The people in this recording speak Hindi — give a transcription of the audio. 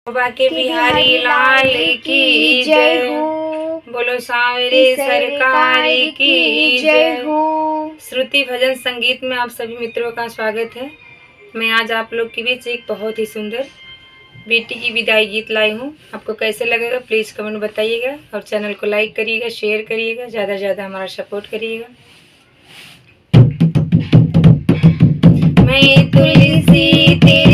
बाबा के बिहारी लाल की जय हो। बोलो सांवरे सरकार की जय हो। श्रुति भजन संगीत में आप सभी मित्रों का स्वागत है। मैं आज आप लोग के बीच एक बहुत ही सुंदर बेटी की विदाई गीत लाई हूँ। आपको कैसे लगेगा प्लीज कमेंट बताइएगा और चैनल को लाइक करिएगा, शेयर करिएगा, ज़्यादा से ज़्यादा हमारा सपोर्ट करिएगा। मैं तुलसी तेरे